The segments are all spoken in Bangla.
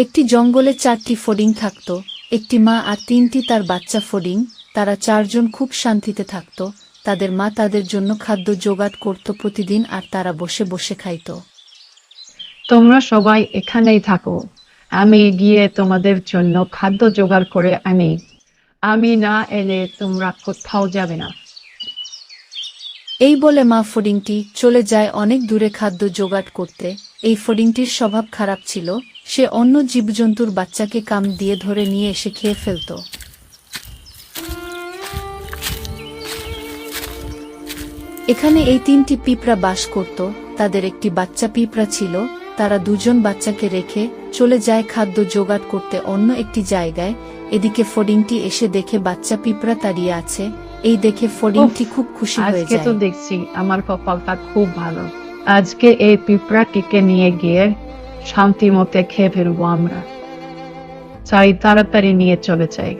একটি জঙ্গলে 4টি ফড়িং থাকত, একটি মা আর 3টি তার বাচ্চা ফড়িং। তারা 4 জন খুব শান্তিতে থাকত। তাদের মা তাদের জন্য খাদ্য জোগাড় করত প্রতিদিন, আর তারা বসে বসে খাইত। তোমরা সবাই এখানেই থাকো, আমি গিয়ে তোমাদের জন্য খাদ্য জোগাড় করে আনি। আমি না এলে তোমরা কোথাও যাবে না। এই বলে মা ফড়িংটি চলে যায় অনেক দূরে খাদ্য জোগাড় করতে। এই ফড়িংটির স্বভাব খারাপ ছিল, সে অন্য জীবজন্তুর বাচ্চাকে কাম দিয়ে ধরে নিয়ে এসে খেয়ে ফেলত। এখানে এই 3টি পিঁপড়া বাস করত। তাদের একটি বাচ্চা পিঁপড়া ছিল। তারা 2 জন বাচ্চাকে রেখে চলে যায় খাদ্য জোগাড় করতে অন্য একটি জায়গায়। এদিকে ফড়িংটি এসে দেখে বাচ্চা পিঁপড়া দাঁড়িয়ে আছে। এই দেখে ফড়িংটি খুব খুশি হয়ে আজকে যায়। তো দেখছি আমার কপালটা খুব ভালো। আজকে এই পিঁপড়াটিকে নিয়ে গিয়ে শান্তি মতে খেয়ে ফেলবো আমরা। চাই তাড়াতাড়ি নিয়ে চলে যাই।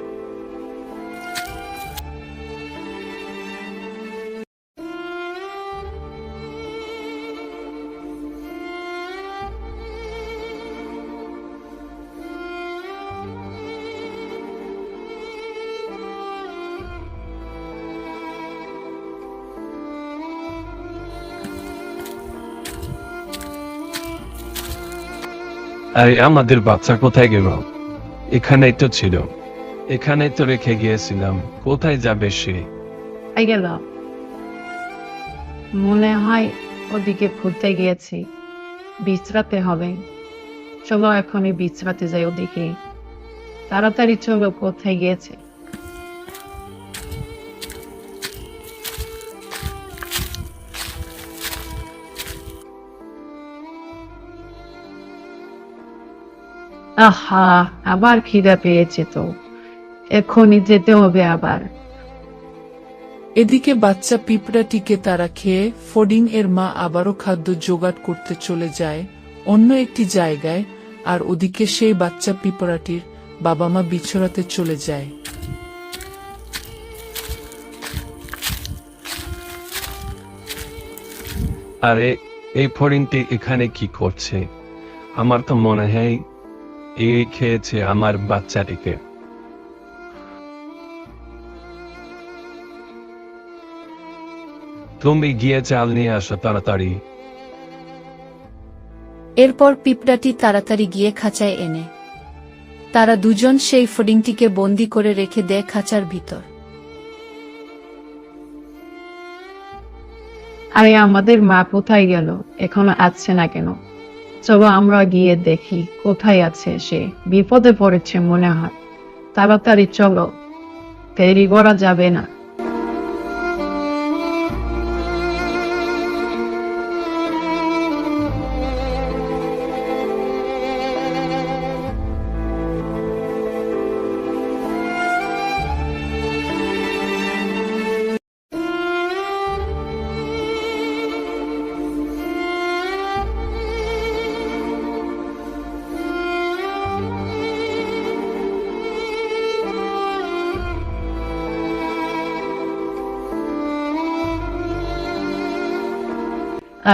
আরে আমাদের বাচ্চা কোথায় গেল? এখানেই তো ছিল, এখানেই তো রেখে গিয়েছিলাম। কোথায় যাবে সে? এই গেল, মনে হয় ওদিকে ঘুরতে গিয়েছি। বিশ্রাতে হবে, চলো এখনই বিশ্রাতে যাই ওদিকে। তাড়াতাড়ি চলো, কোথায় গিয়েছে? আহা, আবার খিদে পেয়েছে তো, এখনই যেতে হবে আবার। এদিকে বাচ্চা পিঁপড়াটিকে তারা খেয়ে ফড়িং এর মা আবারও খাদ্য জোগাড় করতে চলে যায় অন্য একটি জায়গায়। আর ওদিকে সেই বাচ্চা পিঁপড়াটির বাবা মা বিছড়াতে চলে যায়। আরে এই ফড়িংটি এখানে কি করছে? আমার তো মনে হয় এই খেয়েছে আমার বাচ্চাটিকে। তুমি গিয়ে চাল নিয়ে আসো তাড়াতাড়ি। এরপর পিঁপড়াটি তাড়াতাড়ি গিয়ে খাঁচায় এনে তারা 2 জন সেই ফড়িংটিকে বন্দি করে রেখে দেয় খাঁচার ভিতর। আরে আমাদের মা কোথায় গেল? এখনো আসছে না কেন? চলো আমরা গিয়ে দেখি কোথায় আছে সে। বিপদে পড়েছে মনে হয়। তাড়াতাড়ি চলো, দেরি করা যাবে না।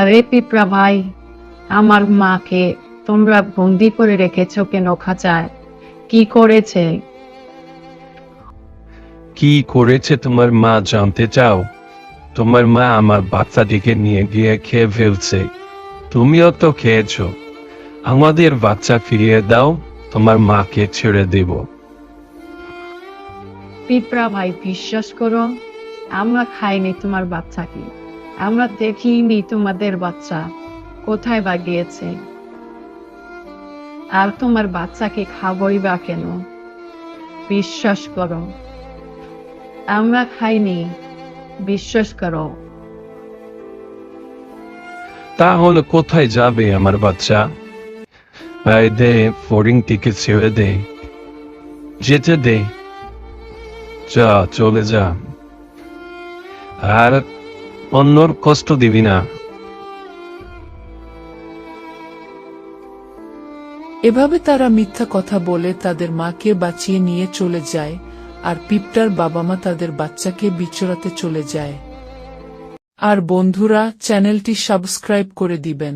আরে পিঁপড়া ভাই, আমার মাকে তোমরা বন্দি করে রেখেছো কেন খাঁচায়? কি করেছে? কি করেছে তোমার মা জানতে চাও? তোমার মা আমার বাচ্চাটিকে নিয়ে গিয়ে খেয়ে ফেলছে। তুমিও তো খেয়েছো। আমাদের বাচ্চা ফিরিয়ে দাও, তোমার মাকে ছেড়ে দেব। পিঁপড়া ভাই, বিশ্বাস করো, আমরা খাইনি তোমার বাচ্চাকে। আমরা দেখিনি তোমাদের বাচ্চা কোথায় বা গিয়েছে। আর তোমার বাচ্চাকে খাবই বা কেন? বিশ্বাস করো, আমরা খাইনি, বিশ্বাস করো। তাহলে কোথায় যাবে আমার বাচ্চা? আয় দে, ফড়িংটিকে ছেড়ে দে, যেতে দে। যা, চলে যা, আর অন্যর কষ্ট দিবি না। এভাবে তারা মিথ্যা কথা বলে তাদের মাকে বাঁচিয়ে নিয়ে চলে যায়। আর পিঁপড়ার বাবা মা তাদের বাচ্চাকে বিচরাতে চলে যায়। আর বন্ধুরা, চ্যানেলটি সাবস্ক্রাইব করে দিবেন।